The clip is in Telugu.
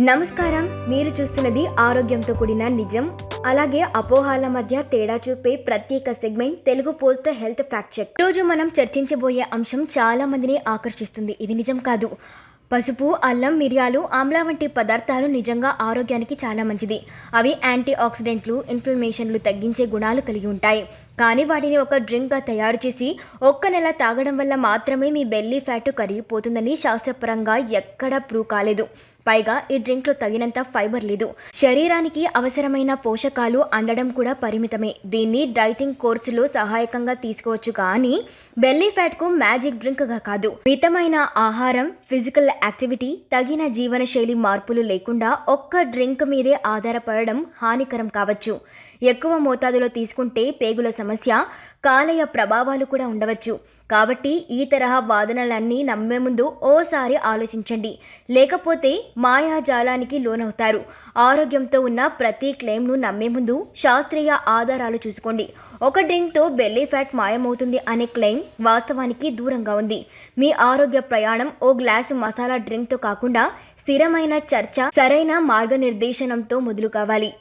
నమస్కారం. మీరు చూస్తున్నది ఆరోగ్యంతో కూడిన నిజం, అలాగే అపోహాల మధ్య తేడా చూపే ప్రత్యేక segment Telugu post health fact check. రోజు మనం చర్చించబోయే అంశం చాలా మందిని ఆకర్షిస్తుంది. ఇది నిజం కాదు. పసుపు, అల్లం, మిరియాలు, ఆమ్లా వంటి పదార్థాలు నిజంగా ఆరోగ్యానికి చాలా మంచిది. అవి యాంటీ ఆక్సిడెంట్లు, ఇన్ఫ్లమేషన్లు తగ్గించే గుణాలు కలిగి ఉంటాయి. కానీ వాటిని ఒక డ్రింక్గా తయారు చేసి ఒక్క నెల తాగడం వల్ల మాత్రమే మీ బెల్లీ ఫ్యాట్ కరిగిపోతుందని శాస్త్రపరంగా ఎక్కడా ప్రూవ్ కాలేదు. పైగా ఈ డ్రింక్లో తగినంత ఫైబర్ లేదు. శరీరానికి అవసరమైన పోషకాలు అందడం కూడా పరిమితమే. దీన్ని డైటింగ్ కోర్సులో సహాయకంగా తీసుకోవచ్చు, కానీ బెల్లీ ఫ్యాట్కు మ్యాజిక్ డ్రింక్గా కాదు. మితమైన ఆహారం, ఫిజికల్ యాక్టివిటీ, తగిన జీవనశైలి మార్పులు లేకుండా ఒక్క డ్రింక్ మీదే ఆధారపడడం హానికరం కావచ్చు. ఎక్కువ మోతాదులో తీసుకుంటే పేగుల సమస్య, కాలేయ ప్రభావాలు కూడా ఉండవచ్చు. కాబట్టి ఈ తరహా వాదనలన్నీ నమ్మే ముందు ఓసారి ఆలోచించండి, లేకపోతే మాయాజాలానికి లోనవుతారు. ఆరోగ్యంతో ఉన్న ప్రతి క్లెయిమ్ను నమ్మే ముందు శాస్త్రీయ ఆధారాలు చూసుకోండి. ఒక డ్రింక్తో బెల్లీ ఫ్యాట్ మాయమవుతుంది అనే క్లెయిమ్ వాస్తవానికి దూరంగా ఉంది. మీ ఆరోగ్య ప్రయాణం ఓ గ్లాసు మసాలా డ్రింక్తో కాకుండా స్థిరమైన చర్చ, సరైన మార్గనిర్దేశనంతో మొదలు కావాలి.